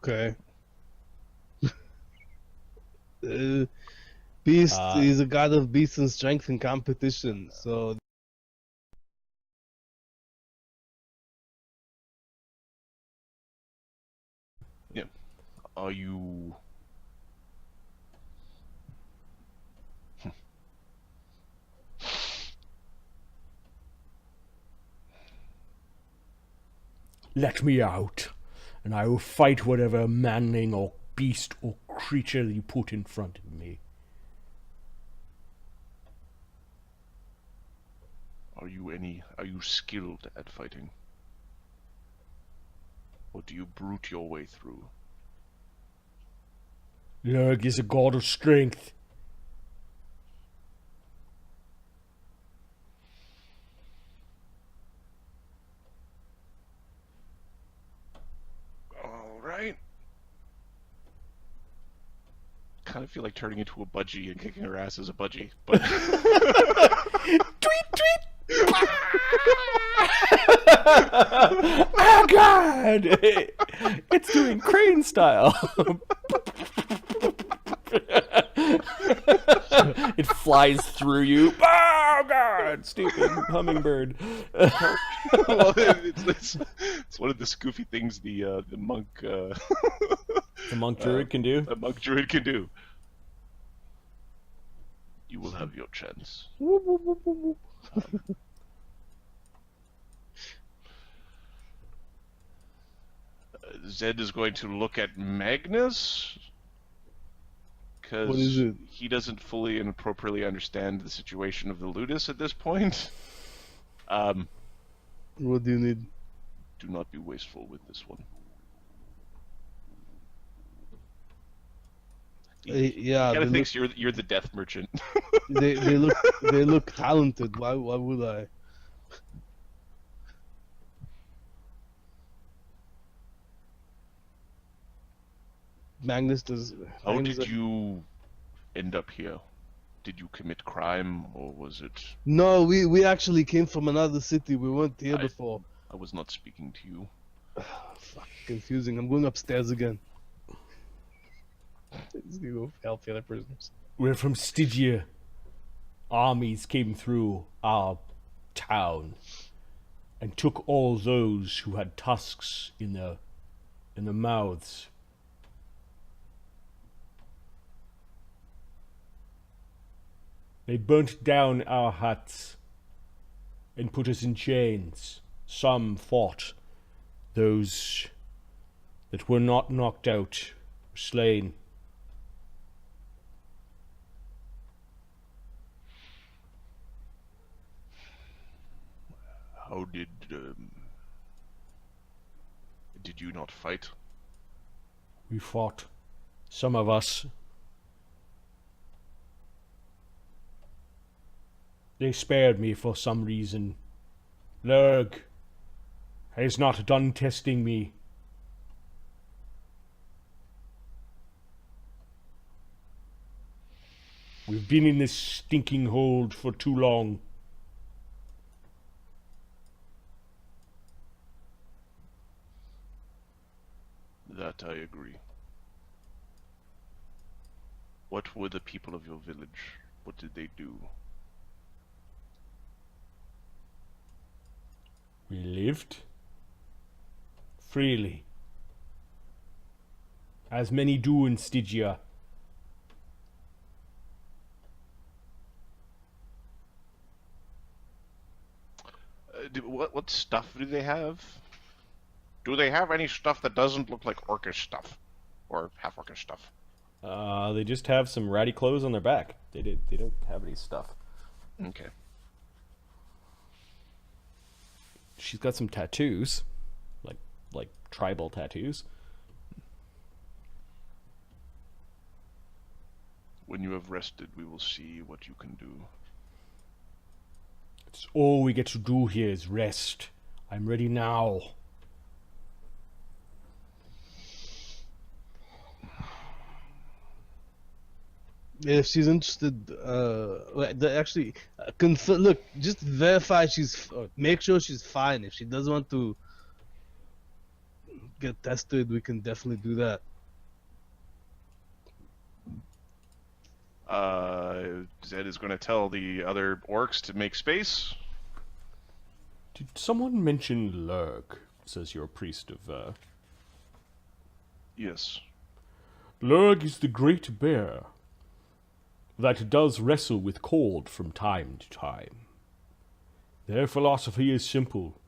Okay. Beast is a god of beast and strength and competition, so... Yeah. Are you... Let me out, and I will fight whatever manling or beast or creature you put in front of me. Are you skilled at fighting? Or do you brute your way through? Lurg is a god of strength. Alright. Kind of feel like turning into a budgie and kicking her ass as a budgie, but... Tweet, tweet! Oh god! It's doing crane style. It flies through you. Oh god! Stupid hummingbird. Well, it's one of the goofy things the monk The monk druid can do. The monk druid can do. You will have your chance. Zed is going to look at Magnus because he doesn't fully and appropriately understand the situation of the Ludus at this point. What do you need? Do not be wasteful with this one. Yeah, he kind of thinks you're the death merchant. they look talented. Why would I? Magnus does. How did you end up here? Did you commit crime, or was it... No, we actually came from another city. We weren't here before. I was not speaking to you. Fuck, confusing. I'm going upstairs again. Let's go help the other prisoners. We're from Stygia. Armies came through our town and took all those who had tusks in their mouths. They burnt down our huts and put us in chains. Some fought. Those that were not knocked out were slain. How did you not fight? We fought. Some of us. They spared me for some reason. Lurg has not done testing me. We've been in this stinking hold for too long. That I agree. What were the people of your village? What did they do? We lived freely, as many do in Stygia. What stuff do they have? Do they have any stuff that doesn't look like orcish stuff? Or half-orcish stuff? They just have some ratty clothes on their back. They don't have any stuff. Okay. She's got some tattoos, like tribal tattoos. When you have rested, we will see what you can do. It's all we get to do here is rest. I'm ready now. If she's interested, actually, look, just verify make sure she's fine. If she doesn't want to get tested, we can definitely do that. Zed is going to tell the other orcs to make space. Did someone mention Lurg? Says your priest of, Yes. Lurg is the great bear that does wrestle with cold from time to time. Their philosophy is simple.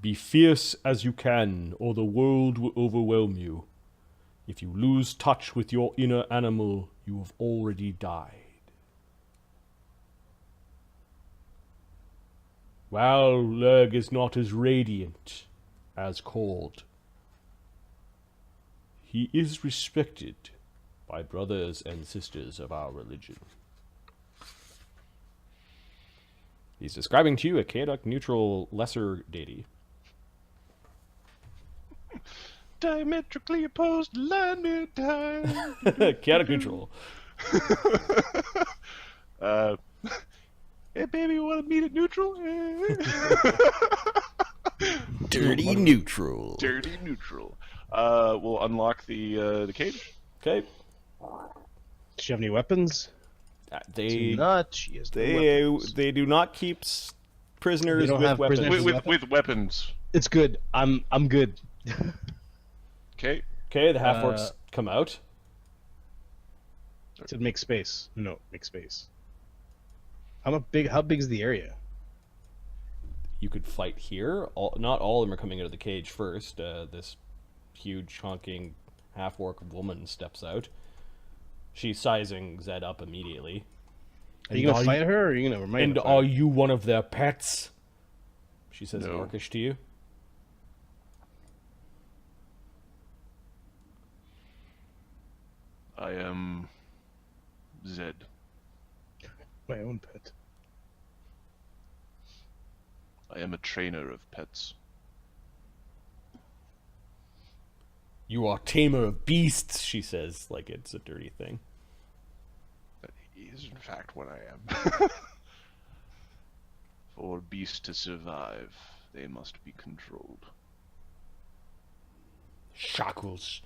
Be fierce as you can, or the world will overwhelm you. If you lose touch with your inner animal, you have already died. While Lurg is not as radiant as cold, he is respected by brothers and sisters of our religion. He's describing to you a chaotic neutral lesser deity. Diametrically opposed line time. Chaotic neutral. Hey baby, you want to meet at neutral? Dirty neutral. Dirty neutral. We'll unlock the cage. Okay. Does she have any weapons? They Not. She has no weapons. they do not keep prisoners They don't with have weapons. prisoners With weapons. It's good. I'm good. Okay. Okay, the half orcs come out. Said make space. No, make space. How big is the area? You could fight here. Not all of them are coming out of the cage first. This huge honking half orc woman steps out. She's sizing Zed up immediately. Are you gonna fight her, or are you gonna remind And her? are you one of their pets? She says No. orcish to you. I am Zed. My own pet. I am a trainer of pets. You are tamer of beasts, she says, like it's a dirty thing. That is in fact what I am. For beasts to survive, they must be controlled. Shackles.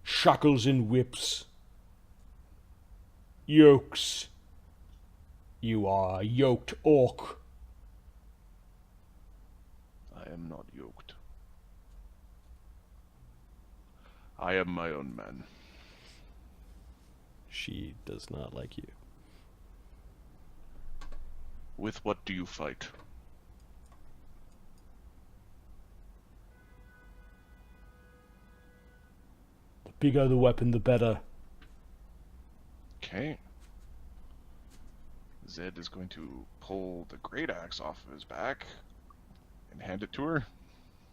Shackles and whips. Yokes. You are a yoked orc. I am not yoked. I am my own man. She does not like you. With what do you fight? The bigger the weapon, the better. Okay. Zed is going to pull the great axe off of his back and hand it to her.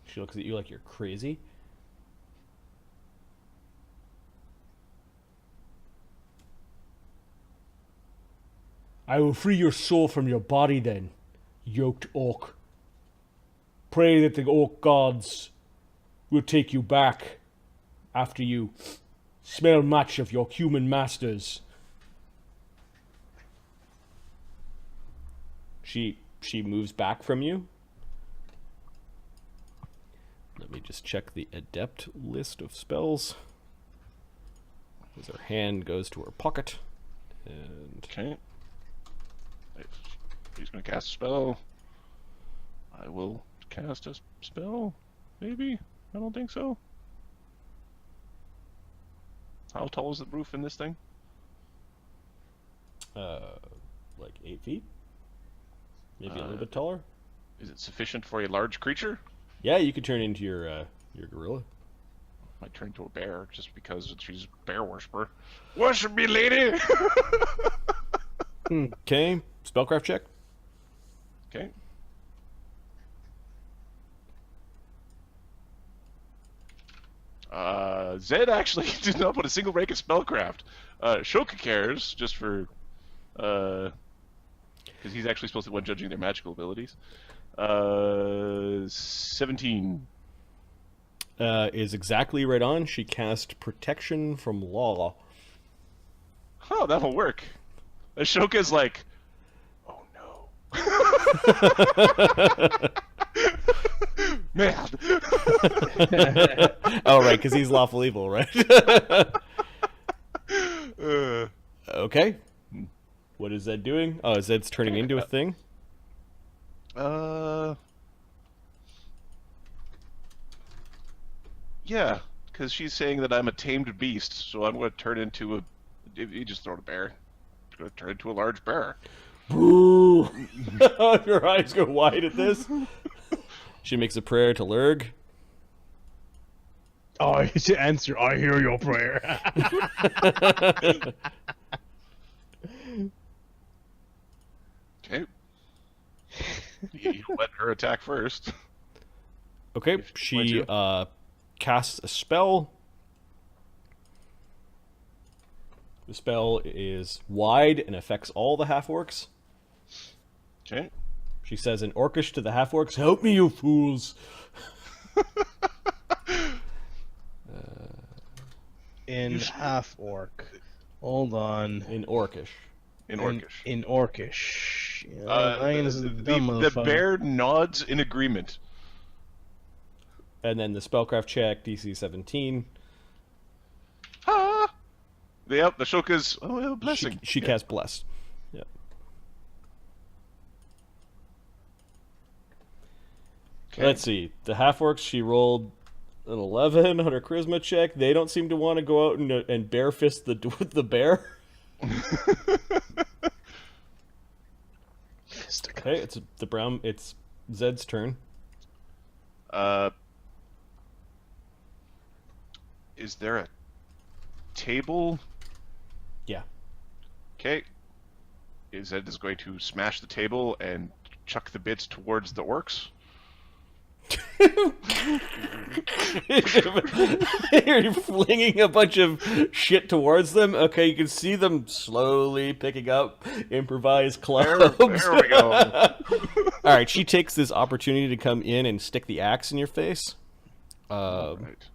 She looks at you like you're crazy. I will free your soul from your body then, yoked orc. Pray that the orc gods will take you back after you smell much of your human masters. She moves back from you. Let me just check the adept list of spells. As her hand goes to her pocket. And Okay. He's going to cast a spell. I will cast a spell. Maybe? I don't think so. How tall is the roof in this thing? like 8 feet? Maybe a little bit taller? Is it sufficient for a large creature? Yeah, you could turn into your gorilla. Might turn into a bear just because she's a bear worshiper. Worship me, lady! Okay, spellcraft check. Okay. Zed actually did not put a single rank of spellcraft. Ashoka cares, just for... because he's actually supposed to be one judging their magical abilities. 17. Is exactly right on. She cast Protection from Law. Oh, that'll work. Ashoka's like, oh no. mad. Oh, right, because he's lawful evil, right? Okay. What is Zed doing? Oh, Zed's turning into a thing? Yeah, because she's saying that I'm a tamed beast, so I'm going to turn into a... You just throw a bear. I'm going to turn into a large bear. Boo! Your eyes go wide at this. She makes a prayer to Lurg. Oh, I should answer. I hear your prayer. Okay. You let her attack first. Okay, she casts a spell. The spell is wide and affects all the half-orcs. Okay. She says in Orcish to the half-orcs, "Help me, you fools!" In half-orc. Hold on. In Orcish. In Orcish. In Orcish. Yeah, the bear nods in agreement. And then the spellcraft check, DC 17. Ah! Yep, the Ashoka's... Oh, blessing. She casts Bless. Yep. Okay. Let's see. The half-orcs, she rolled an 11 on her charisma check. They don't seem to want to go out and bare fist the bear. Okay, it's Zed's turn. Is there a table? Yeah. Okay. Zed is going to smash the table and chuck the bits towards the orcs. You're flinging a bunch of shit towards them. Okay, you can see them slowly picking up improvised clubs. There we go. Alright, she takes this opportunity to come in and stick the axe in your face. Right.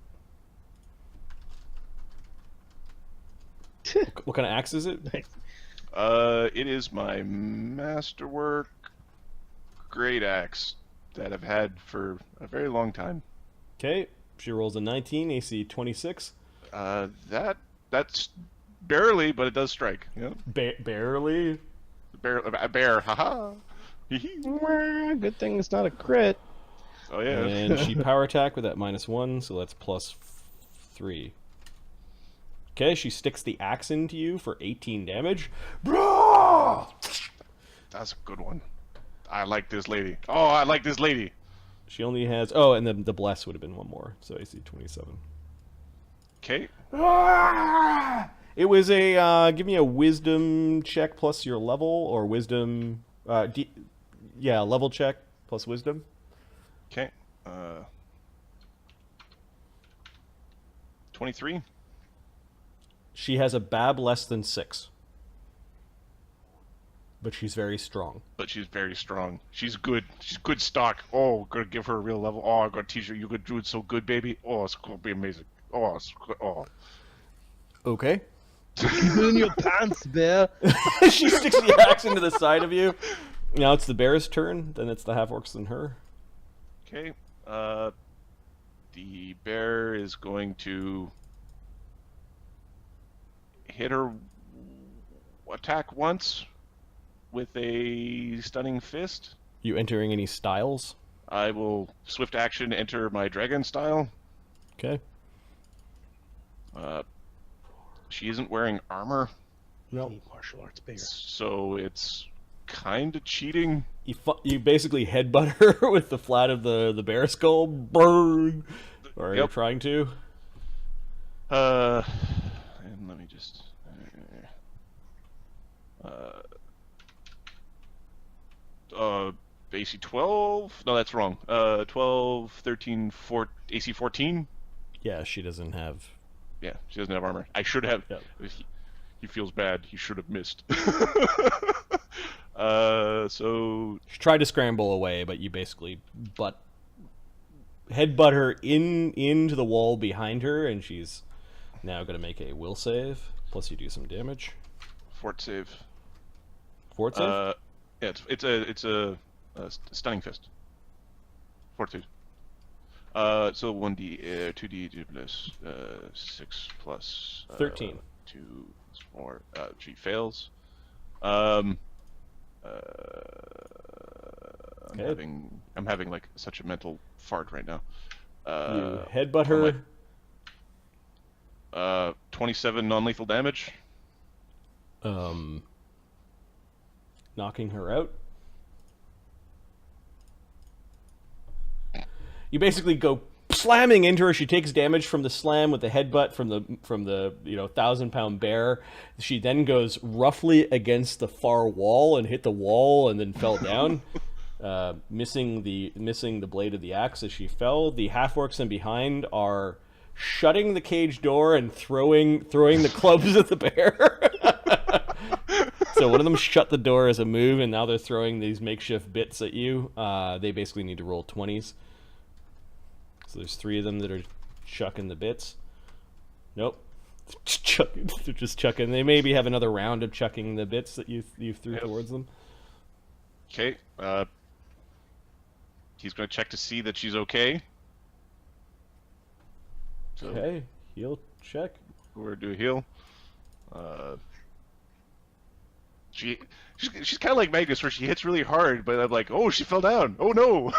What kind of axe is it? It is my masterwork great axe that I've had for a very long time. Okay, she rolls a 19, AC 26. That's barely, but it does strike. Yeah. Barely? A bear, haha. Good thing it's not a crit. Oh yeah. And she power attack with that -1, so that's +3. Okay, she sticks the axe into you for 18 damage. Bro! That's a good one. I like this lady. Oh, I like this lady. She only has... Oh, and then the bless would have been one more, so AC 27. Okay. It was a... give me a wisdom check plus your level, or wisdom... level check plus wisdom. Okay. 23. She has a BAB less than 6. But she's very strong. She's good. She's good stock. Oh, gonna give her a real level. Oh, I got a t-shirt. You could do it so good, baby. Oh, it's gonna be amazing. Oh, it's good. Oh. Okay. Keep it in your pants, bear. She sticks the axe into the side of you. Now it's the bear's turn. Then it's the half-orcs and her. Okay. The bear is going to hit her attack once with a stunning fist. You entering any styles? I will swift action enter my dragon style. Okay. She isn't wearing armor. No. Martial arts bigger. So it's kind of cheating. You basically headbutt her with the flat of the bear skull. Burn! Or you're trying to. And let me just... AC 12? No, that's wrong. 12, 13, 14, AC 14? Yeah, she doesn't have... Yeah, she doesn't have armor. I should have... Yep. He feels bad. He should have missed. So... She tried to scramble away, but you basically headbutt her into the wall behind her, and she's now going to make a will save. Plus you do some damage. Fort save. Fort save? Yeah, it's a stunning fist. Fortitude. So 1d, 2d plus 6 plus 13. 2 more. She fails. I'm Okay. having like such a mental fart right now. You headbutt her. 27 non-lethal damage. Knocking her out. You basically go slamming into her. She takes damage from the slam with the headbutt from the 1,000-pound bear. She then goes roughly against the far wall and hit the wall and then fell down, missing the blade of the axe as she fell. The half-orcs in behind are shutting the cage door and throwing the clubs at the bear. So one of them shut the door as a move, and now they're throwing these makeshift bits at you. They basically need to roll 20s. So there's 3 of them that are chucking the bits. Nope. They're just chucking. They maybe have another round of chucking the bits that you threw towards them. Okay. He's going to check to see that she's okay. So, Okay. Heal check. We're do a heal. She's kind of like Magnus, where she hits really hard, but I'm like, oh, she fell down. Oh no!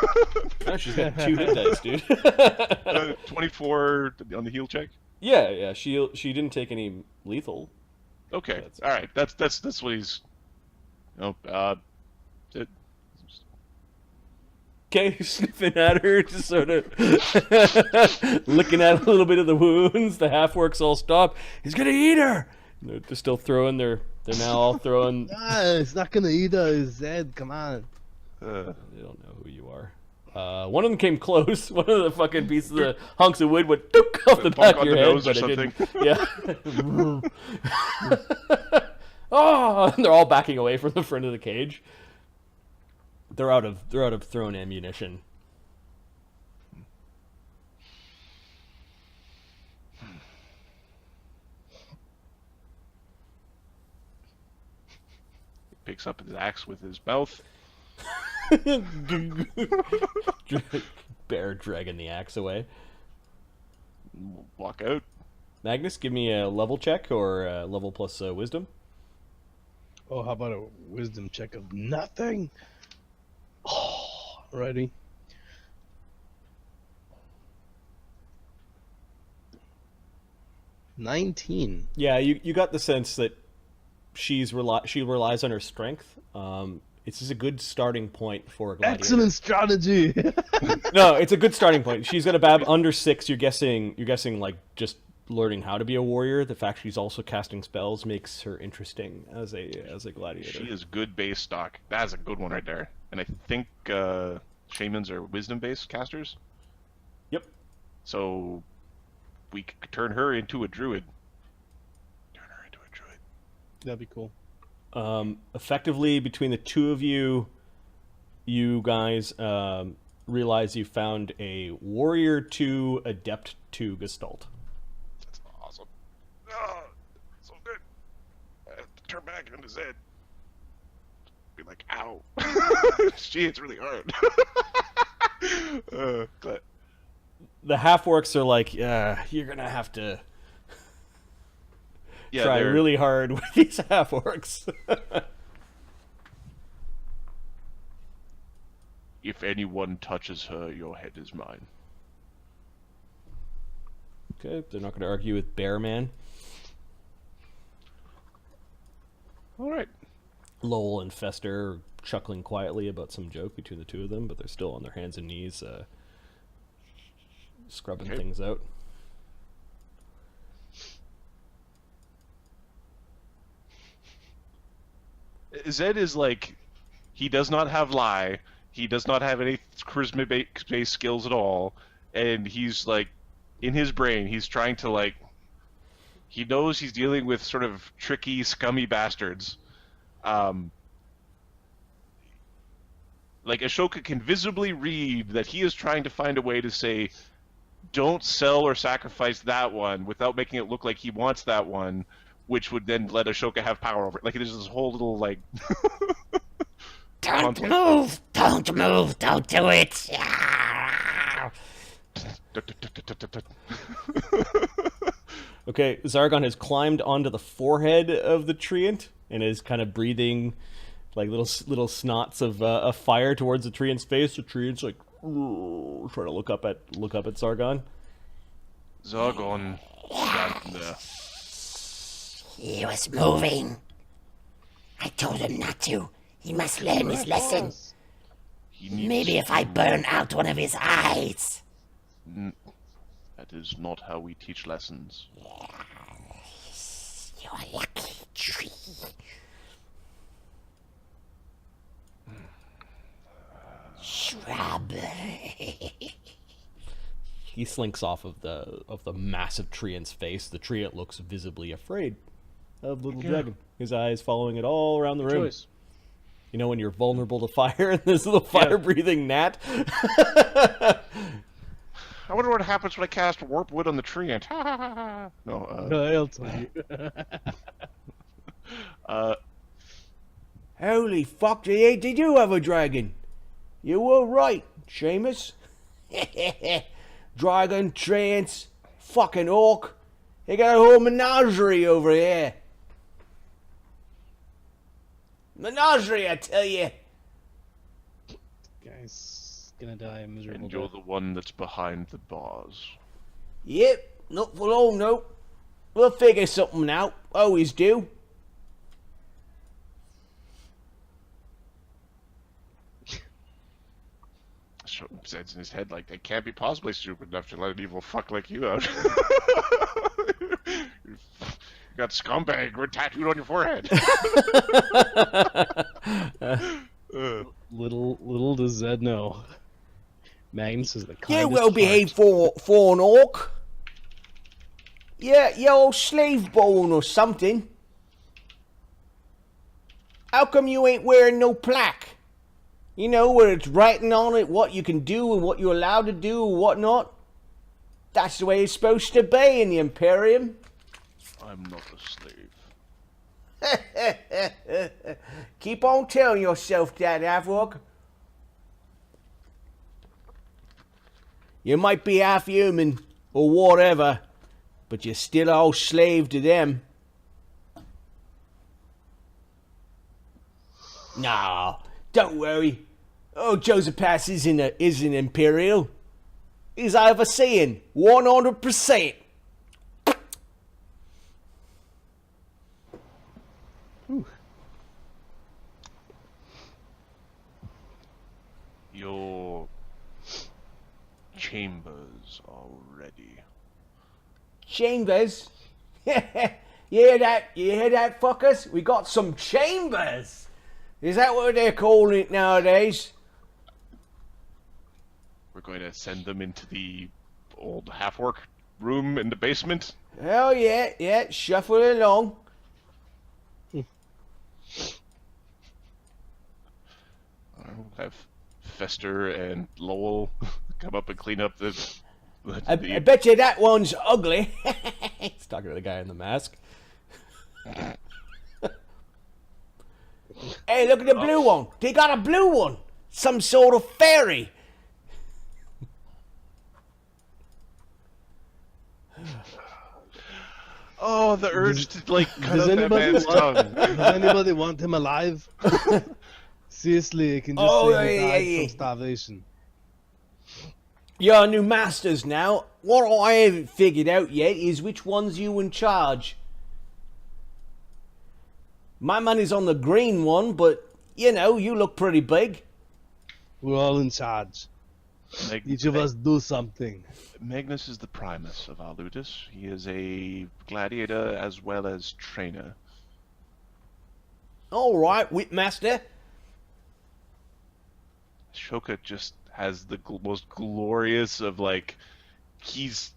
Oh, she's got 2 hit dice, dude. 24 on the heal check. Yeah. She didn't take any lethal. Okay, all right. That's what he's. Okay, sniffing at her, just sort of looking at a little bit of the wounds. The half-orcs all stop. He's gonna eat her. They're still throwing their. They're now all throwing. It's not gonna eat her. It's Zed. Come on. They don't know who you are. One of them came close. One of the fucking pieces of hunks of wood went dook off the back of your head, but it didn't. Yeah. Oh, and they're all backing away from the front of the cage. They're out of thrown ammunition. Picks up his axe with his mouth. Bear dragging the axe away. Walk out. Magnus, give me a level check or a level plus wisdom. Oh, how about a wisdom check of nothing? Oh, alrighty. $19. Yeah, you got the sense that she relies on her strength. It's just a good starting point for a gladiator. Excellent strategy. No, it's a good starting point. She's got a BAB under 6. You're guessing like just learning how to be a warrior. The fact she's also casting spells makes her interesting as a gladiator. She is good base stock. That's a good one right there. And I think shamans are wisdom based casters. Yep. So we could turn her into a druid. That'd be cool. Effectively, between the two of you, you guys realize you found a warrior 2, adept 2 gestalt. That's awesome. Oh, so good. I have to turn back into Zed. Be like, ow. Gee, it's really hard. Glad. The half-orcs are like, you're going to have to try really hard with these half-orcs. If anyone touches her, your head is mine. Okay, they're not going to argue with Bear Man. All right. Lowell and Fester are chuckling quietly about some joke between the two of them, but they're still on their hands and knees scrubbing things out. Zed is like, he does not have lie, he does not have any charisma-based skills at all, and he's like, in his brain, he's trying to like, he knows he's dealing with sort of tricky, scummy bastards. Like, Ashoka can visibly read that he is trying to find a way to say, don't sell or sacrifice that one without making it look like he wants that one, which would then let Ashoka have power over it. Like, there's this whole little, like... Don't move! Don't move! Don't do it! Okay, Czargon has climbed onto the forehead of the treant and is kind of breathing like little snots of fire towards the treant's face. The treant's like trying to look up at Czargon. Czargon stand there. He was moving. I told him not to. He must learn his lesson. He needs Maybe if I burn out one of his eyes. That is not how we teach lessons. You're lucky, tree. Shrub. He slinks off of the massive treant's face. The treant looks visibly afraid of little dragon. His eyes following it all around the room. Choice. You know when you're vulnerable to fire and this little fire-breathing gnat? I wonder what happens when I cast Warp Wood on the treant. No, I'll tell you. Holy fuck, did you have a dragon? You were right, Seamus. Dragon, treants, fucking orc. They got a whole menagerie over here. Menagerie, I tell you. Guy's gonna die a miserable and you're death. the one that's behind the bars. Yep, not for long, no. We'll figure something out. Always do. So says in his head, like, they can't be possibly stupid enough to let an evil fuck like you out. You got scumbag tattooed on your forehead. Little does Zed know. Magnus is the kindest You well behaved heart. for an orc. Yeah, you're slave born or something. How come you ain't wearing no plaque? You know, where it's writing on it what you can do and what you're allowed to do and what not. That's the way it's supposed to be in the Imperium. I'm not a slave. Keep on telling yourself that, Avrock. You might be half human or whatever, but you're still a old slave to them. No, don't worry. Oh, Joseph isn't Imperial. He's overseeing 100%. Your chambers are ready. Chambers? You hear that? You hear that, fuckers? We got some chambers. Is that what they're calling it nowadays? We're going to send them into the old half-orc room in the basement. Hell yeah, shuffle along. I'll have Fester and Lowell come up and clean up the I bet you that one's ugly. He's talking to the guy in the mask. Hey, look at the blue one. They got a blue one. Some sort of fairy. Oh, the urge to like cut Does out that anybody man's tongue. Does anybody want him alive? Seriously, I can just Oh, say he yeah, died yeah. from starvation. You're new masters now. What I haven't figured out yet is which one's you in charge. My money's on the green one, but, you know, you look pretty big. We're all in charge. Each of us do something. Magnus is the primus of Alutus. He is a gladiator as well as trainer. All right, Whipmaster. Ashoka just has the most glorious of like, this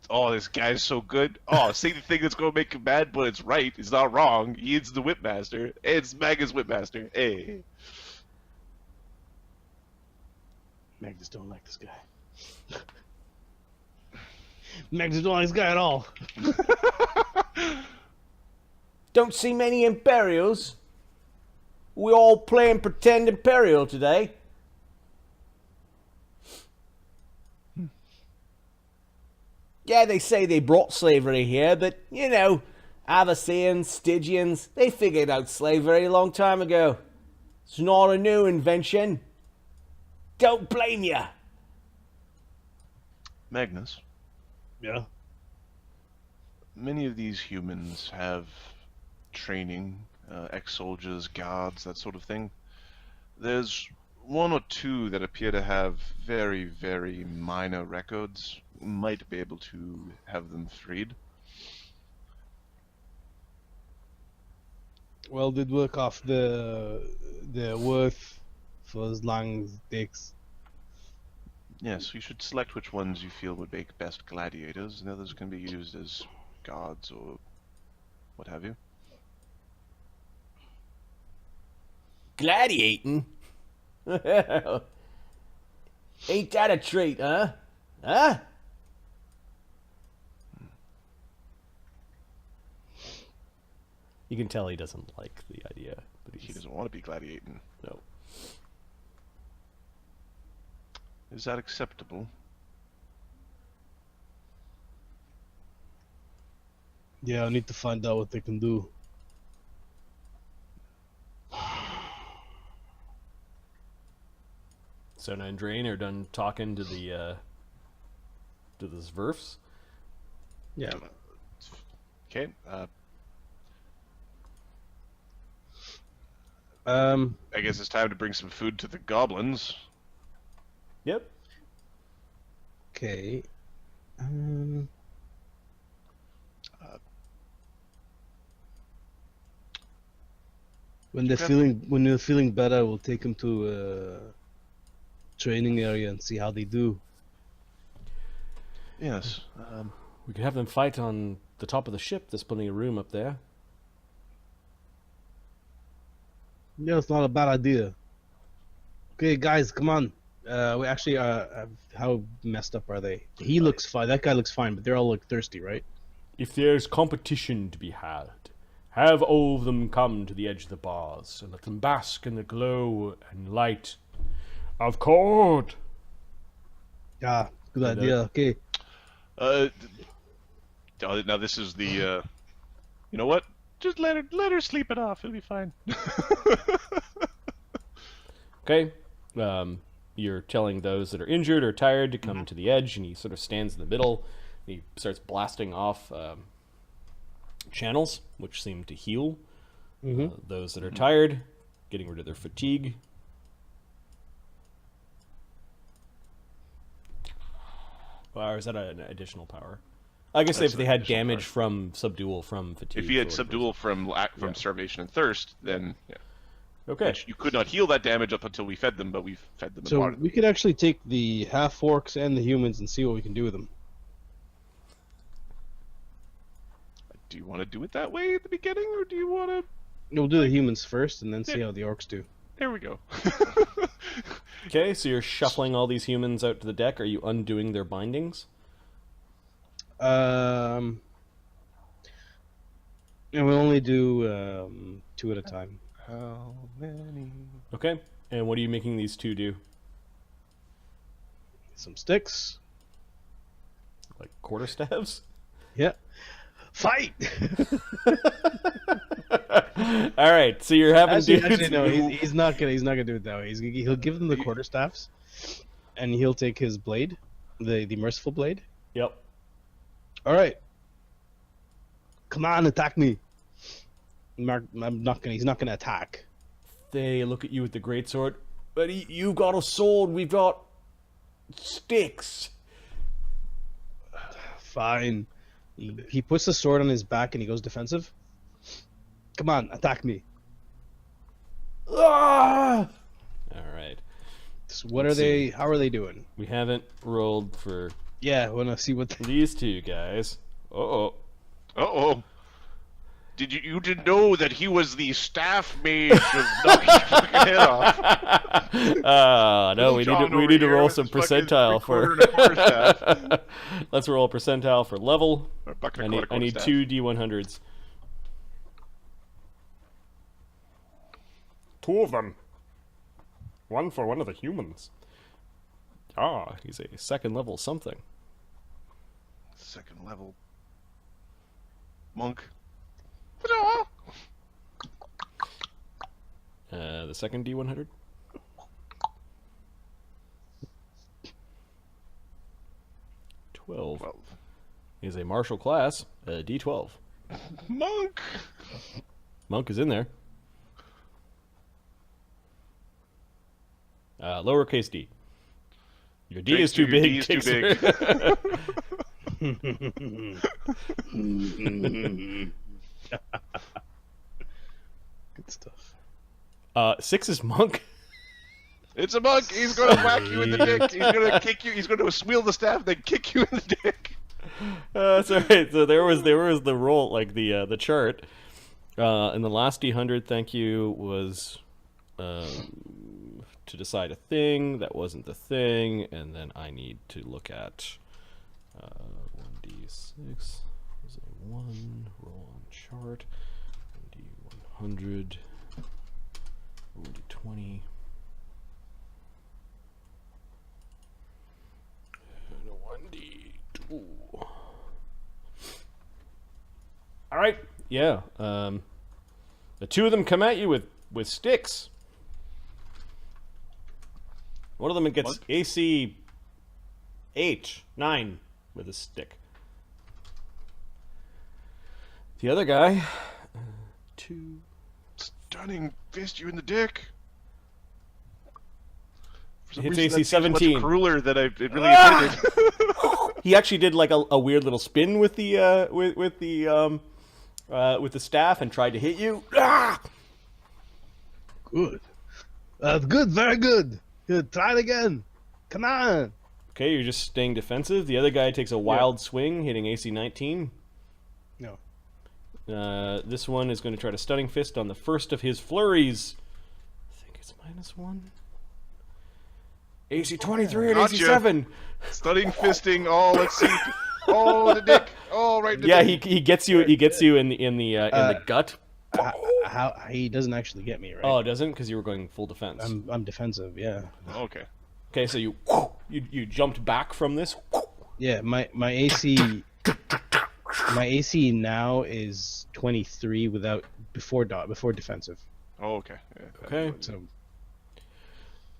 guy's so good. Oh, say the thing that's gonna make him mad, but it's right. It's not wrong. He's the Whipmaster. It's Magnus Whipmaster. Hey. Magnus don't like this guy. Magnus don't like this guy at all. Don't see many Imperials. We all playing pretend Imperial today. Yeah, they say they brought slavery here, but, you know, Avicens, Stygians, they figured out slavery a long time ago. It's not a new invention. Don't blame ya. Magnus, Yeah. many of these humans have training, ex-soldiers, guards, that sort of thing. There's one or two that appear to have very, very minor records. Might be able to have them freed. Well, they'd work off the worth for as long as it takes. Yes, you should select which ones you feel would make best gladiators, and others can be used as guards or what have you. Gladiating? Ain't that a treat, huh? Huh? You can tell he doesn't like the idea, but He doesn't want to be gladiating. no. Is that acceptable? Yeah, I need to find out what they can do. Sona and Drain are done talking to the Zverfs. Yeah. Okay. I guess it's time to bring some food to the goblins. Yep. Okay. When they're feeling better, we'll take them to a training area and see how they do. Yes. We could have them fight on the top of the ship. There's plenty of room up there. Yeah, it's not a bad idea. Okay, guys, come on. We actually, how messed up are they? He looks fine. That guy looks fine, but they're all like thirsty, right? If there's competition to be had, have all of them come to the edge of the bars and let them bask in the glow and light of court. Yeah, good idea. Okay. Now this is the. You know what? Just let her sleep it off. It'll be fine. Okay. You're telling those that are injured or tired to come to the edge, and he sort of stands in the middle. And he starts blasting off channels, which seem to heal those that are tired, getting rid of their fatigue. Or is that an additional power? I guess That's if they an had additional damage power. from subdual from fatigue. If you had or whatever. subdual from starvation and thirst, then yeah. Okay. Which you could not heal that damage up until we fed them, but we've fed them. So and we could actually take the half orcs and the humans and see what we can do with them. Do you want to do it that way at the beginning, or do you want to? We'll do the humans first and then see how the orcs do. There we go. Okay, so you're shuffling all these humans out to the deck. Are you undoing their bindings? And we'll only do 2 at a time. How many? Okay. And what are you making these two do? Some sticks. Like quarterstaves? Yeah. Fight! All right. So you're having Actually, no, he's not gonna do it that way. He'll give them the quarterstaffs, and he'll take his blade, the merciful blade. Yep. All right. Come on, attack me. He's not gonna attack. They look at you with the greatsword. But you've got a sword. We've got sticks. Fine. He puts the sword on his back and he goes defensive. Come on, attack me. Ah! All right. So what are they? How are they doing? We haven't rolled for Yeah, I wanna see what. these two guys. Uh-oh. Uh-oh. You didn't know that he was the staff mage of knocking your fucking head off? No, we need to roll some percentile for. Let's roll a percentile for level. I need 2 D100s. 2 of them. 1 for one of the humans. Ah, he's a second level something. Second level. Monk. The second D100. 12 is a martial class, a D12. Monk! Monk is in there. Lowercase d. Your D is too big. D is too big. Good stuff. 6 is monk. It's a monk. He's going to whack you in the dick. He's going to kick you. He's going to wield the staff, then kick you in the dick. That's all right. So there was the roll, like the chart. And the last D100, thank you, was to decide a thing. That wasn't the thing. And then I need to look at 1D6 is a 1. Roll on chart. 1D100. 1D20. And a 1D2. All right. Yeah. The two of them come at you with sticks. One of them gets AC 9 with a stick. The other guy, 2. Stunning fist you in the dick. For some Hits reason, AC that seems much 17. crueler than it really intended. He actually did like a weird little spin with the with the staff and tried to hit you. Ah! Good. Good. Very good. Good. Try it again. Come on. Okay, you're just staying defensive. The other guy takes a wild swing, hitting AC 19. No. This one is going to try to stunning fist on the first of his flurries. I think it's -1. AC 23 and AC Gotcha. 7. Stunning fisting. Oh, let's see. Oh, the dick. Oh, right in the Yeah, dick. he gets you. He gets you in the gut. How he doesn't actually get me, right? Oh, it doesn't, because you were going full defense. I'm defensive. Yeah. Okay. Okay, so you jumped back from this. Yeah. My AC. My AC now is 23 before defensive. Oh, okay. Yeah. Okay. So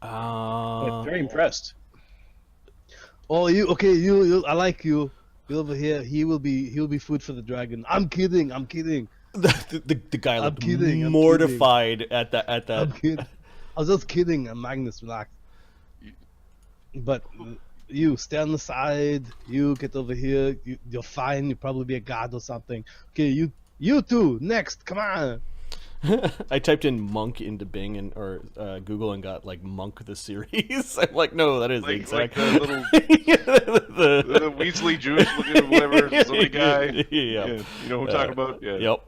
Uh, very impressed. Oh, you okay? You I like you. You over here. He'll be food for the dragon. I'm kidding. the guy looked kidding, I'm mortified at that. I'm kidding. I was just kidding. I'm Magnus, relax. But you stay on the side. You get over here. You're fine. You'll probably be a god or something. Okay, you two next. Come on. I typed in monk into Bing or Google and got like Monk the series. I'm like, no, that is the Like exact. the little the Weasley Jewish looking whatever silly guy. Yeah. You know who I'm talking about? Yeah. Yep.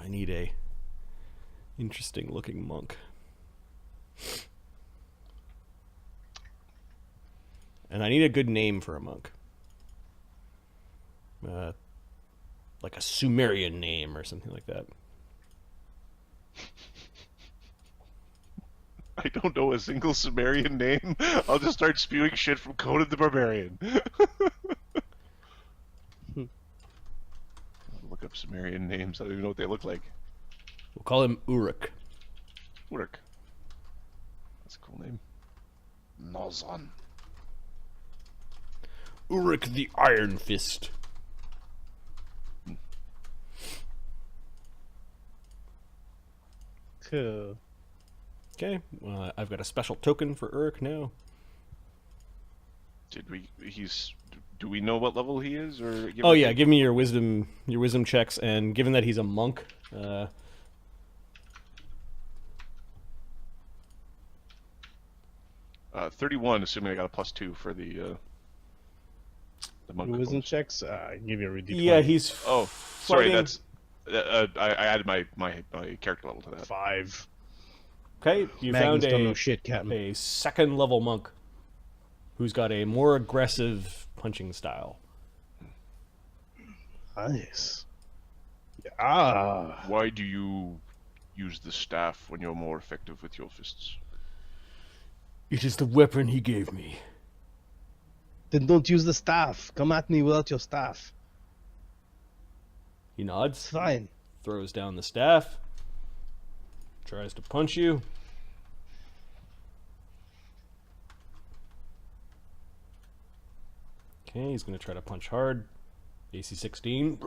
I need a interesting looking monk. And I need a good name for a monk. Like a Sumerian name or something like that. I don't know a single Sumerian name. I'll just start spewing shit from Conan the Barbarian. I'll look up Sumerian names. I don't even know what they look like. We'll call him Uruk. Work. That's a cool name. Nozon. Uruk the Iron Fist. Cool. Okay, I've got a special token for Uruk now. Did we? Do we know what level he is, or? Oh yeah, give me your wisdom checks, and given that he's a monk, 31, assuming I got a +2 for the monk. Wisdom bonus. checks. Give you a read. yeah, he's Oh, sorry. fighting- That's. I added my character level to that. 5. okay. You Magnus found don't know shit, Captain. a second level monk who's got a more aggressive punching style. Nice. Ah. Why do you use the staff when you're more effective with your fists? It is the weapon he gave me. Then don't use the staff. Come at me without your staff. He It's nods, fine. throws down the staff, tries to punch you. Okay, he's going to try to punch hard. AC 16.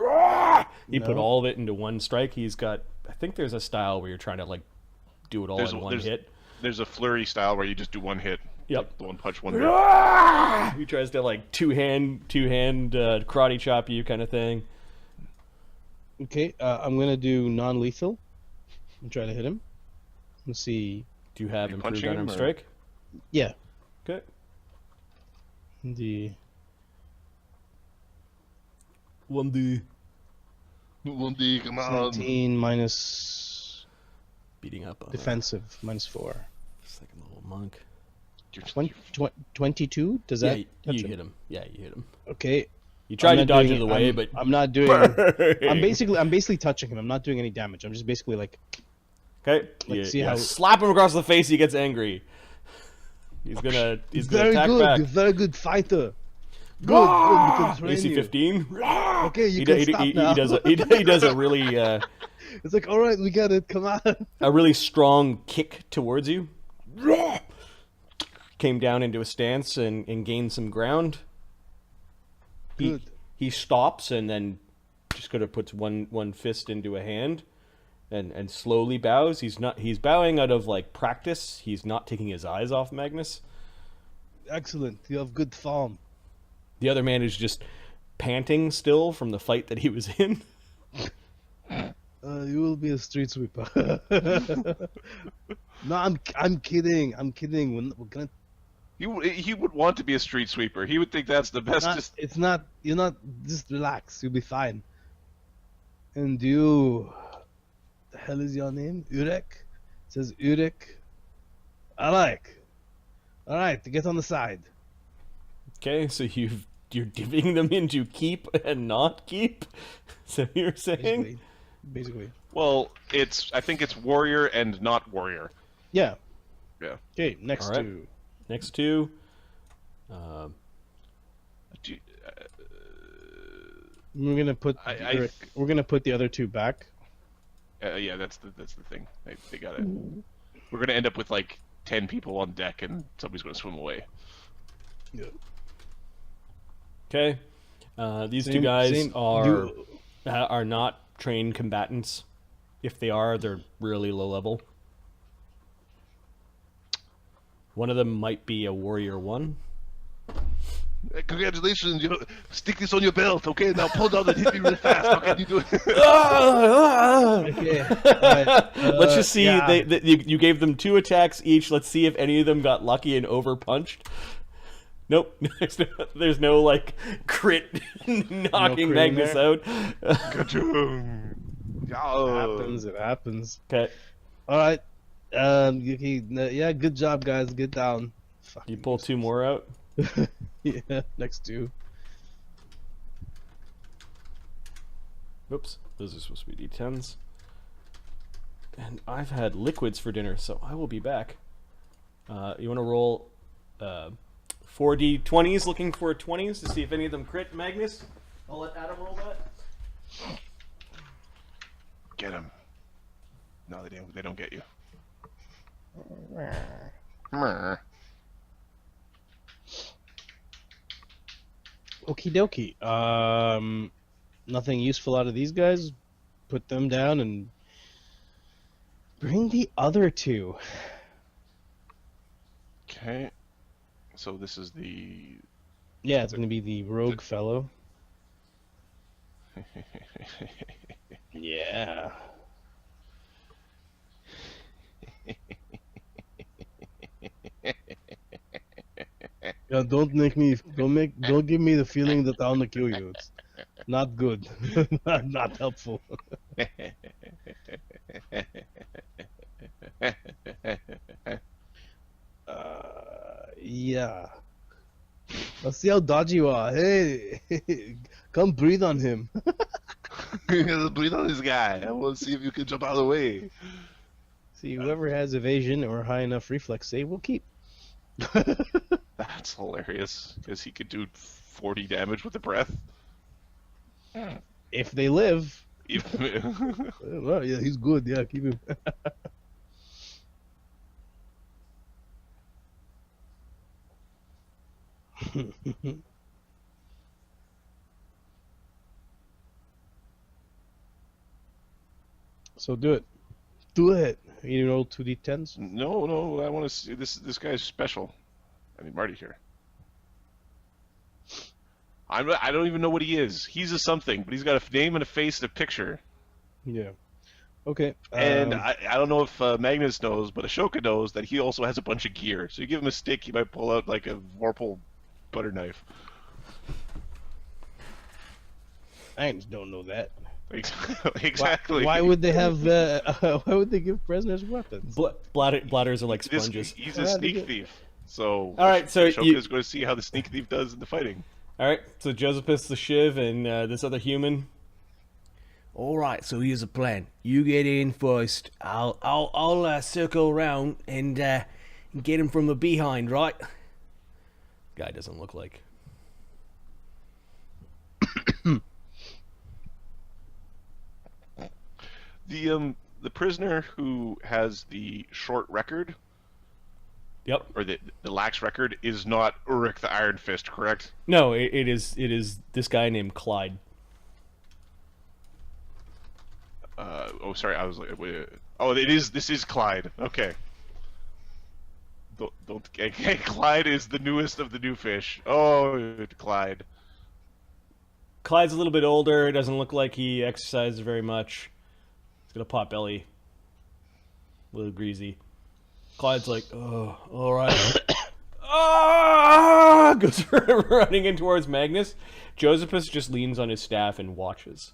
He put No. all of it into one strike. He's got, I think there's a style where you're trying to like do it all in one hit. There's a flurry style where you just do one hit. Yep. The one punch, one hit. He tries to like two-hand karate chop you kind of thing. Okay, I'm gonna do non-lethal. And try to hit him. Let's see. Do you have You improved punching unarmed him, or- strike? Yeah. Okay. The 1D. 1D, come on. 17 minus Beating up on defensive minus 4. Just like a little monk. 22? Does Yeah, that touch you him? hit him. Yeah, you hit him. Okay. You tried I'm to not dodge doing it away, but I'm not doing. I'm basically touching him. I'm not doing any damage. I'm just basically like. okay. Let's see you how- slap him across the face. He gets angry. He's gonna Very attack good. back. You're very good fighter. Good. We can train AC you. 15. Okay, you can stop now. He does a really It's like, all right, we got it. Come on. a really strong kick towards you. Came down into a stance and gained some ground. Good. He stops and then just kind of puts one fist into a hand and slowly bows. He's bowing out of like practice. He's not taking his eyes off Magnus. Excellent. You have good form. The other man is just panting still from the fight that he was in. You will be a street sweeper. No, I'm kidding. I'm kidding. We're gonna. He would want to be a street sweeper. He would think that's the best. It's not. You're not. Just relax. You'll be fine. And you. The hell is your name? Urek? It says Urek. I like. All right, get on the side. Okay, so you're dipping them into keep and not keep. So you're saying? Basically. Well, I think it's warrior and not warrior. Yeah. Yeah. Okay. Next All right. two. Next two. Do you- We're gonna put. We're gonna put the other two back. yeah, that's the thing. They got it. We're gonna end up with like 10 people on deck, and somebody's gonna swim away. Yeah. Okay. These two Same- guys same- are not trained combatants. If they are, they're really low level. One of them might be a warrior 1. Congratulations! You stick this on your belt, okay? Now pull down and hit me really fast. How can you do it? Okay. Alright, Let's just see. yeah. You gave them 2 attacks each. Let's see if any of them got lucky and overpunched. Nope. There's no like crit knocking crit in Magnus there? out. Ka-choom. It happens. Okay. All right. Yeah. Good job, guys. Get down. You pull 2 more out. Yeah. Next two. Oops. Those are supposed to be D10s. And I've had liquids for dinner, so I will be back. You want to roll 4 D20s, looking for 20s to see if any of them crit, Magnus? I'll let Adam roll that. Get him. No, they don't get you. Okie dokie. Nothing useful out of these guys. Put them down and bring the other two. Okay. So this is the. Yeah, it's gonna be the rogue fellow. Yeah. Yeah, don't give me the feeling that I want to kill you. It's not good. not helpful. Yeah. Let's see how dodgy you are. Hey, come breathe on him. Breathe on this guy. I want to see if you can jump out of the way. See, whoever has evasion or high enough reflex save will keep. That's hilarious, because he could do 40 damage with a breath. If they live. Even- Well, yeah, he's good. Yeah, keep him. So do it. Do it. You roll 2d10s. no, I want to see this guy's special. I need Marty here. I don't even know what he is. He's a something, but he's got a name and a face and a picture. Yeah. Okay. And I don't know if Magnus knows, but Ashoka knows that he also has a bunch of gear. So you give him a stick, he might pull out like a Vorpal butter knife. I just don't know that. Exactly. Why would they have? Why would they give prisoners weapons? Bladders are like sponges. He's a sneak thief. So All right, so Ashoka's going to see how the sneak thief does in the fighting. All right, so Josephus the Shiv and this other human. All right, so here's a plan. You get in first. I'll circle around and get him from the behind, right? Guy doesn't look like. The prisoner who has the short record, Yep. or the lax record, is not Ulrich the Iron Fist, correct? No, it is this guy named Clyde. Oh, sorry, I was like, wait, oh, this is Clyde. Okay. Don't okay, Clyde is the newest of the new fish. Oh, Clyde. Clyde's a little bit older. Doesn't look like he exercises very much. He's got a pot belly. A little greasy. Clyde's like, oh, all right. Ah! Goes running in towards Magnus. Josephus just leans on his staff and watches.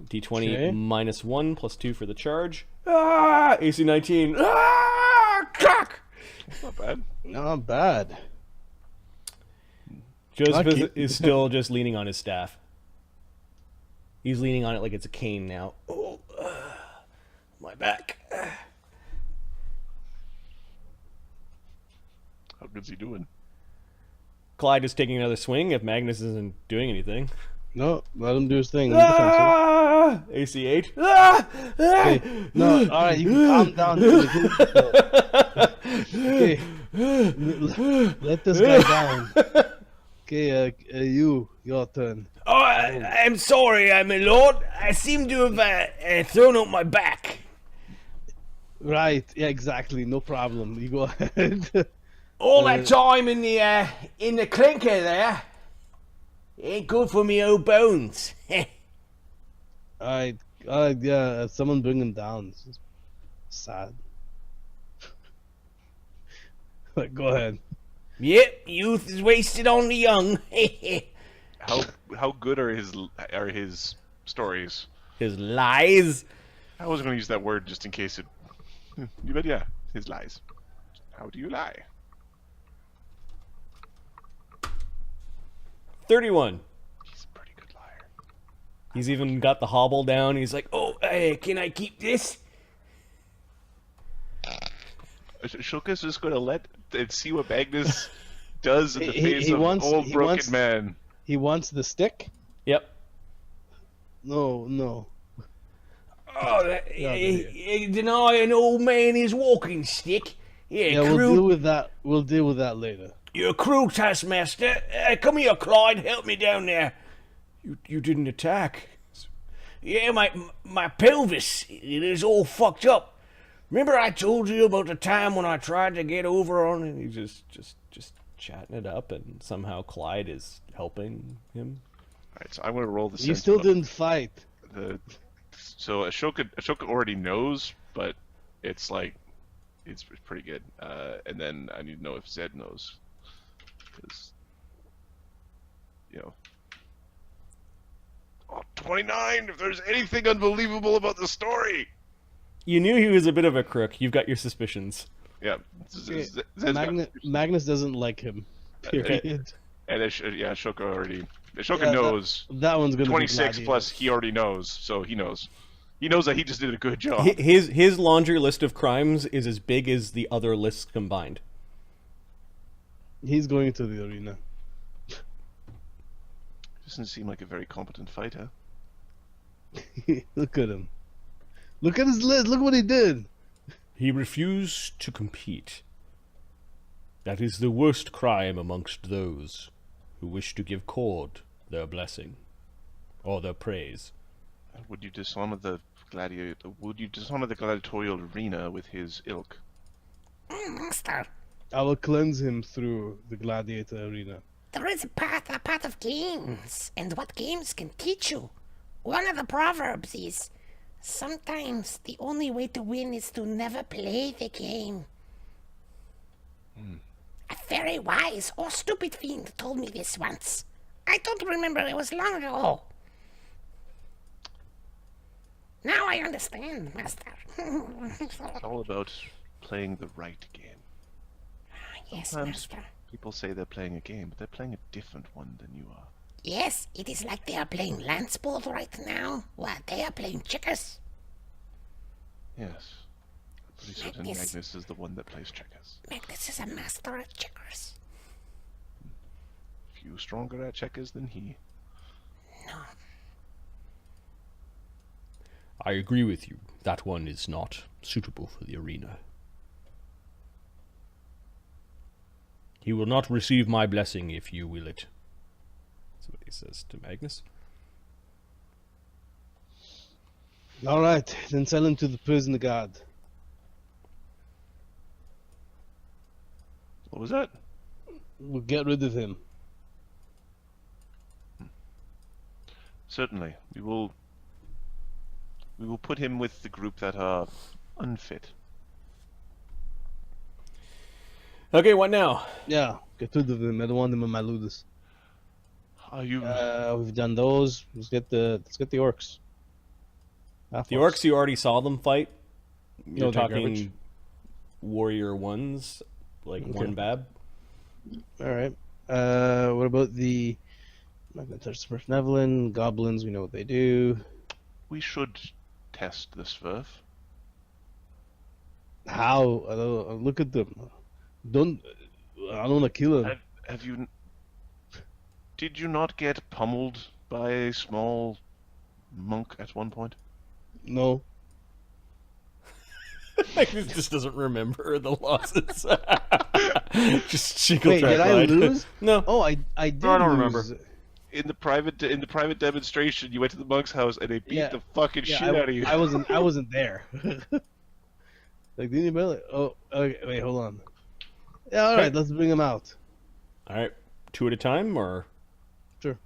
D20 Okay. -1 +2 for the charge. Ah! AC 19. Ah! Cock! Not bad. Not bad. Josephus Lucky. is still just leaning on his staff. He's leaning on it like it's a cane now. Oh, my back. How good's he doing? Clyde is taking another swing if Magnus isn't doing anything. No, let him do his thing. Ah! AC 8. Ah! Ah! Okay. No, all right, you can calm down. Okay, let this guy down. Okay, your turn. Oh, I'm sorry, my lord. I seem to have thrown out my back. Right, yeah, exactly. No problem. You go ahead. All that time in the clinker there ain't good for me old bones. Alright, yeah, someone bring him down. This is sad. Go ahead. Yep, youth is wasted on the young. How good are his stories? His lies. I was going to use that word just in case it. But yeah, his lies. How do you lie? 31. He's a pretty good liar. He's even got the hobble down. He's like, oh, Hey, can I keep this? Ashoka's just going to let and see what Magnus does in the face He of wants- old he broken wants- man. He wants the stick? yep. No. Oh, deny an old man his walking stick. Yeah, we'll deal with that. We'll deal with that later. You're a cruel taskmaster. Come here, Clyde. Help me down there. You didn't attack. Yeah, my pelvis, it is all fucked up. Remember I told you about the time when I tried to get over on it? He's just chatting it up, and somehow Clyde is helping him. Alright, so I'm going to roll the You sense still bo- didn't fight. So Ashoka already knows, but it's like it's pretty good. And then I need to know if Zed knows, because oh, 29. If there's anything unbelievable about the story, You knew he was a bit of a crook. You've got your suspicions. yeah. Okay, Zed's got- Magnus doesn't like him. Period. and Ashoka already. Ashoka Yeah, knows. That one's gonna 26 be plus he already knows, so he knows. He knows that he just did a good job. His laundry list of crimes is as big as the other lists combined. He's going to the arena. Doesn't seem like a very competent fighter. Look at him. Look at his list. Look what he did. He refused to compete. That is the worst crime amongst those who wish to give Cord their blessing or their praise. Would you dishonor the gladiatorial arena with his ilk? Master, I will cleanse him through the gladiator arena. there is a path of games, and what games can teach you. One of the proverbs is, sometimes the only way to win is to never play the game. A very wise or stupid fiend told me this once. I don't remember, it was long ago. Now I understand, Master. It's all about playing the right game. Yes, Sometimes Master. people say they're playing a game, but they're playing a different one than you are. Yes, it is like they are playing Landsport right now, while they are playing checkers. Yes. I'm pretty certain Magnus. Magnus is the one that plays checkers. Magnus is a master at checkers. Few stronger at checkers than he. No. I agree with you. That one is not suitable for the arena. He will not receive my blessing if you will it. That's what he says to Magnus. All right, then sell him to the prison guard. What was that? We'll get rid of him. Certainly. We will put him with the group that are unfit. Okay, what now? Yeah, get rid of him. I don't want him in my ludus. Are you We've done those. Let's get the orcs. The orcs, you already saw them fight. You're No, they're talking garbage. warrior ones, like one bab. All right. What about the Magnus and Czargon, goblins? We know what they do. we should test the Swerve. How? I don't, look at them. I don't want to kill him. Have you did you not get pummeled by a small monk at one point? No. He just doesn't remember the losses. Just single Wait, track did I ride. lose? No. Oh, I did. No, I don't lose. remember. In the private demonstration, you went to the monk's house and they beat Yeah. the fucking Yeah, shit out of you. I wasn't there. Like, didn't you barely? Oh, okay. Wait, hold on. Yeah, all right. Let's bring him out. All right, 2 at a time, or Sure.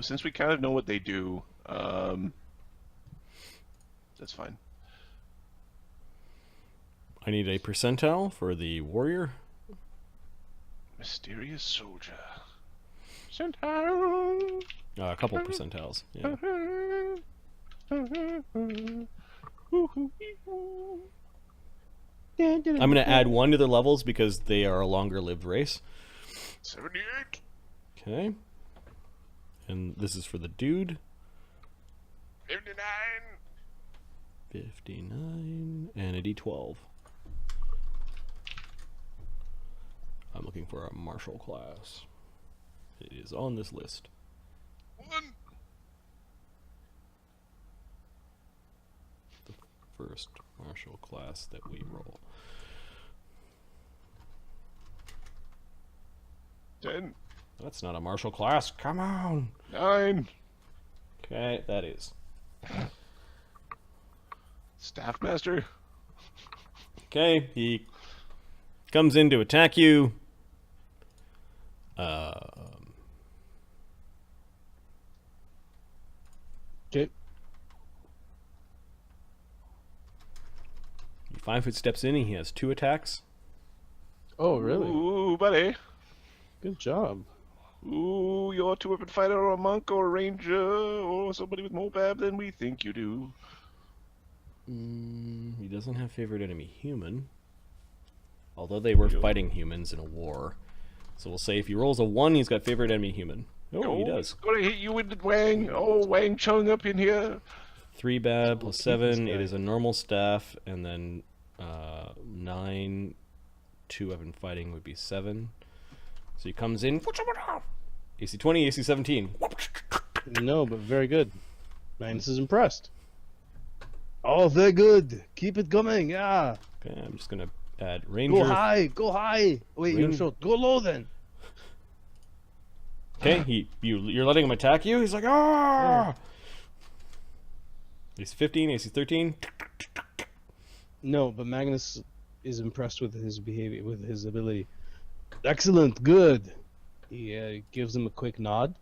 Since we kind of know what they do, that's fine. I need a percentile for the warrior. Mysterious soldier. A couple percentiles. Yeah. I'm going to add 1 to their levels because they are a longer lived race. 78. Okay. And this is for the dude. 59. 59 and a d12. I'm looking for a martial class. It is on this list. 1. The first martial class that we roll. 10. That's not a martial class. Come on. 9. Okay, that is. Staff master. Okay, he comes in to attack you. Okay. He 5 foot steps in and he has 2 attacks. Oh, really? Ooh, buddy. Good job. Ooh, you're a 2-weapon fighter or a monk or a ranger or somebody with more bab than we think you do. He doesn't have favorite enemy human. Although they were fighting humans in a war. So we'll say if he rolls a 1, he's got favorite enemy human. Oh, he does. Gonna hit you with the Wang. Oh, Wang Chung up in here. 3 bad plus 7. guy. It is a normal staff, and then 9, 2 weapon fighting would be 7. So he comes in. AC 20, AC 17. No, but very good. Magnus is impressed. Oh, very good. Keep it coming. Yeah. Okay, I'm just gonna add ranger. Go high. Go high. Wait, you're short. Go low then. Okay, you're letting him attack you. He's like, ah. AC 15, AC 13. No, but Magnus is impressed with his behavior, with his ability. Excellent. Good. He gives him a quick nod.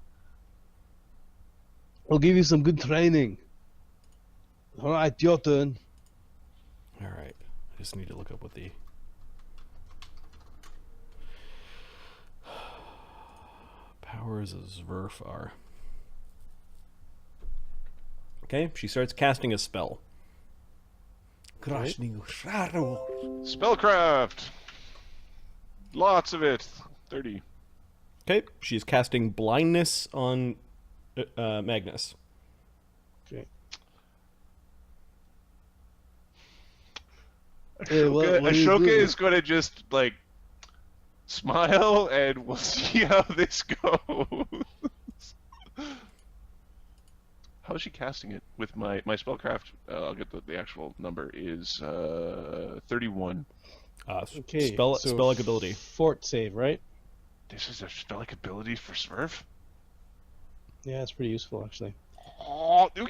I'll give you some good training. All right, your turn. All right, I just need to look up what the powers of Zwerf are. Okay, she starts casting a spell. Spellcraft. Lots of it. 30. Okay, she's casting blindness on Magnus. Okay. Ashoka is going to just like smile, and we'll see how this goes. How is she casting it? With my spellcraft, I'll get the actual number is 31. Okay. Spell-like ability. Fort save, right? This is a spell-like ability for Smurf? Yeah, it's pretty useful actually. Oh, do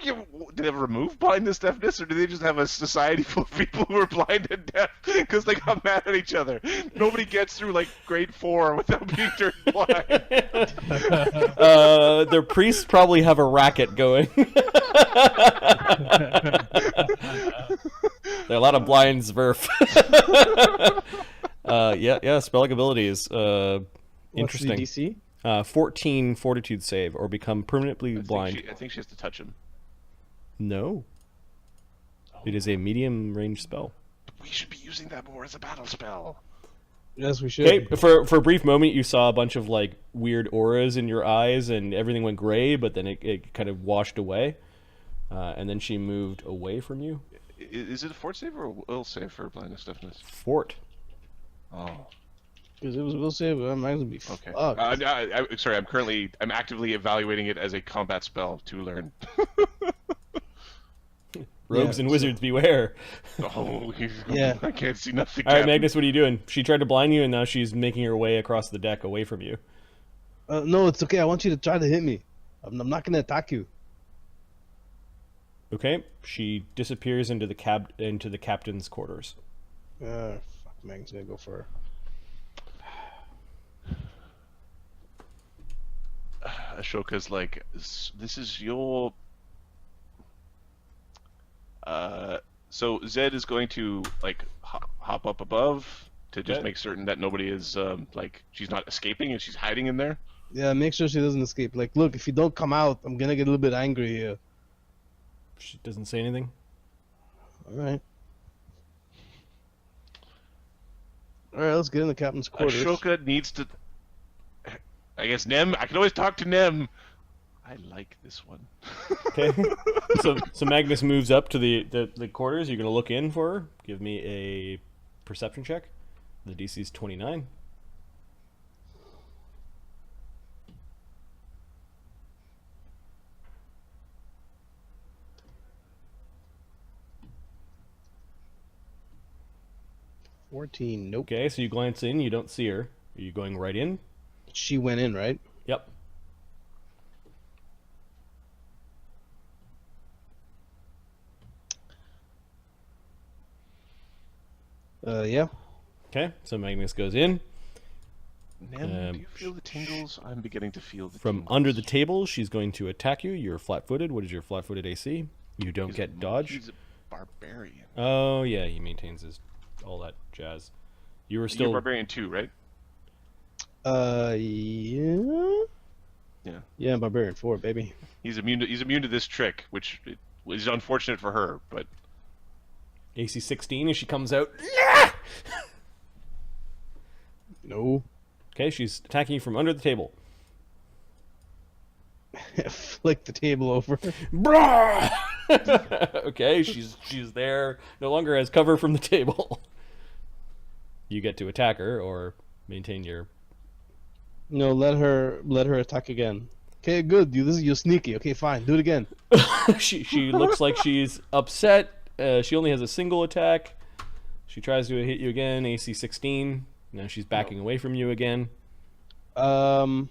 they ever remove blindness, deafness, or do they just have a society full of people who are blind and deaf because they got mad at each other? Nobody gets through like grade 4 without being turned blind. Their priests probably have a racket going. There are a lot of blind Zwerf. Yeah, spell-like abilities. Interesting. What's the DC? 14 fortitude save or become permanently blind. I think she has to touch him. No. It is a medium range spell. We should be using that more as a battle spell. Yes, we should. Okay, for a brief moment you saw a bunch of like weird auras in your eyes and everything went gray, but then it kind of washed away. And then she moved away from you. Is it a fort save or a will save for blindness, deafness? Fort. Oh. Because it was will save, but Magnus would be Okay. fucked. Sorry, I'm actively evaluating it as a combat spell to learn. Rogues and wizards beware. Oh, Yeah. I can't see nothing. All right, Captain. Magnus, what are you doing? She tried to blind you, and now she's making her way across the deck away from you. No, it's okay. I want you to try to hit me. I'm not going to attack you. Okay, she disappears into the captain's quarters. Fuck, Magnus going to go for her. Ashoka's like, this is your. So Zed is going to like hop up above to just Okay. make certain that nobody is like she's not escaping and she's hiding in there. Yeah, make sure she doesn't escape. Like, look, if you don't come out, I'm going to get a little bit angry here. She doesn't say anything. Alright, let's get in the captain's quarters. Ashoka needs to. I guess Nem. I can always talk to Nem. I like this one. Okay. so Magnus moves up to the quarters. You're gonna look in for her. Give me a perception check. The DC's 29. Nope. Okay, so you glance in. You don't see her. Are you going right in? She went in, right? Yep. Yeah. Okay, so Magnus goes in. Nem, do you feel the tingles? I'm beginning to feel the From tingles. under the table, she's going to attack you. You're flat-footed. What is your flat-footed AC? You don't get dodge. He's a barbarian. Oh yeah, he maintains his all that jazz. You were still You're barbarian too, right? Yeah. Yeah. Yeah, Barbarian 4, baby. He's immune to this trick, which is unfortunate for her, but AC 16 as she comes out. No. Okay, she's attacking you from under the table. Flick the table over. Brah! Okay, she's there, no longer has cover from the table. You get to attack her or maintain your. No, let her attack again. Okay, good. You're sneaky. Okay, fine. Do it again. She looks like she's upset. She only has a single attack. She tries to hit you again, AC 16. Now she's backing away from you again. You've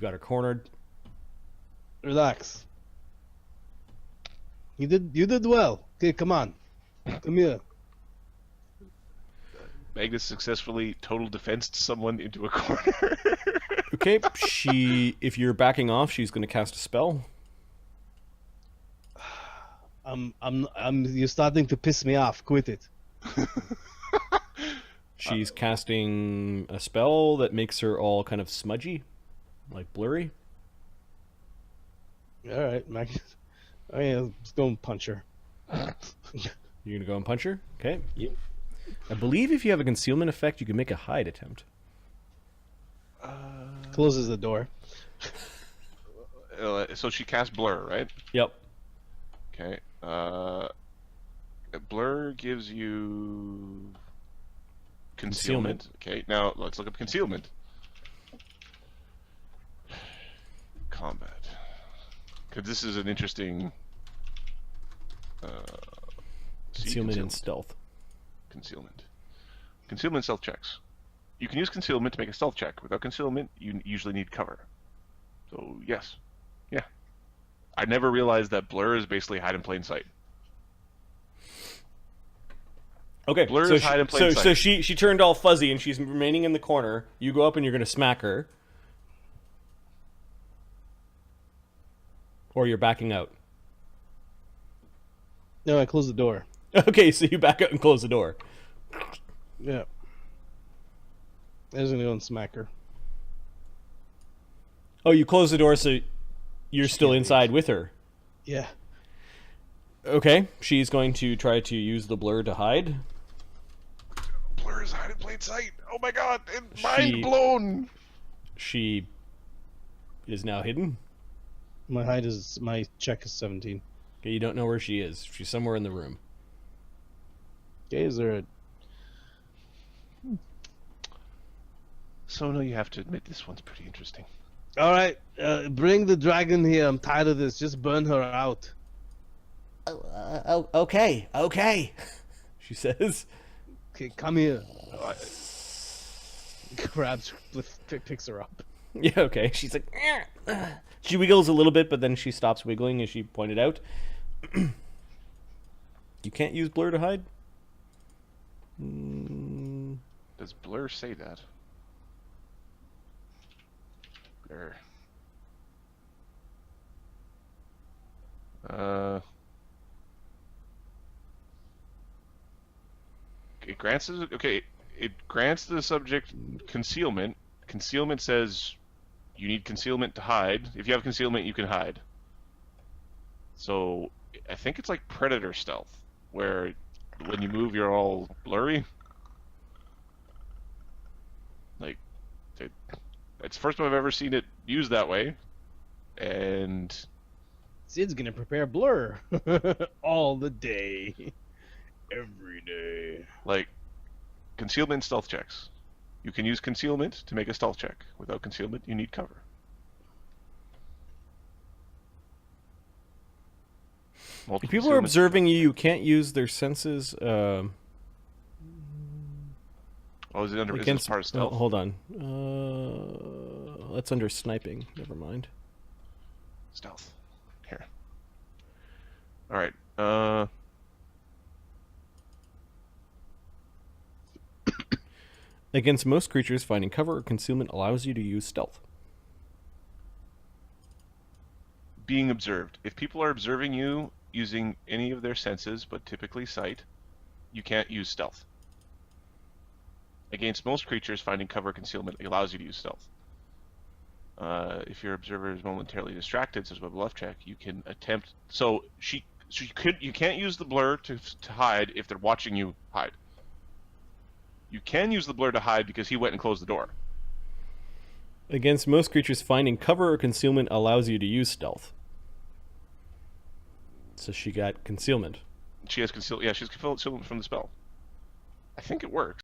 got her cornered. Relax. You did well. Okay, come on. Come here. Magnus successfully total defensed someone into a corner. Okay, if you're backing off, she's going to cast a spell. You're starting to piss me off. Quit it. She's casting a spell that makes her all kind of smudgy, like blurry. All right, Magnus. Oh yeah, let's go and punch her. You're going to go and punch her? Okay. Yep. I believe if you have a concealment effect, you can make a hide attempt. Closes the door. So she cast blur, right? Yep. Okay. Blur gives you concealment. Okay, now let's look up concealment. Combat. Because this is an interesting. Concealment and stealth. Concealment stealth checks. You can use concealment to make a stealth check. Without concealment, you usually need cover. So yes, yeah. I never realized that blur is basically hide in plain sight. Okay, Blur so is hide in plain sight. So she turned all fuzzy and she's remaining in the corner. You go up and you're going to smack her. Or you're backing out. No, I closed the door. Okay, so you back out and close the door. Yeah. I was gonna go and smack her. Oh, you close the door so you're still inside with her. Yeah. Okay, she's going to try to use the blur to hide. Blur is hide in plain sight. Oh my god, mind blown. She is now hidden. My check is 17. Okay, you don't know where she is. She's somewhere in the room. Okay, is there a... So no, you have to admit this one's pretty interesting. All right, bring the dragon here. I'm tired of this. Just burn her out. Okay, she says. Okay, come here. Grabs, picks her up. Yeah, okay. She's like, she wiggles a little bit, but then she stops wiggling, as she pointed out. You can't use blur to hide? Does blur say that? Blur. It grants it grants the subject concealment. Concealment says you need concealment to hide. If you have concealment, you can hide. So I think it's like predator stealth, where when you move, you're all blurry. Like, it's the first time I've ever seen it used that way. And Cid's gonna prepare blur all the day, every day. like, concealment and stealth checks. You can use concealment to make a stealth check. Without concealment, you need cover. If people are observing you, you can't use their senses. Oh, is it under? Is it part of stealth? Hold on. That's under sniping. Never mind. Stealth. Here. All right. Against most creatures, finding cover or concealment allows you to use stealth. Being observed. If people are observing you using any of their senses, but typically sight, you can't use stealth. Against most creatures, finding cover or concealment allows you to use stealth. If your observer is momentarily distracted, such as a bluff check, you can attempt. So you can't use the blur to hide if they're watching you hide. You can use the blur to hide because he went and closed the door. Against most creatures, finding cover or concealment allows you to use stealth. So she got concealment. She has concealment. Yeah, she's concealment from the spell. I think it works.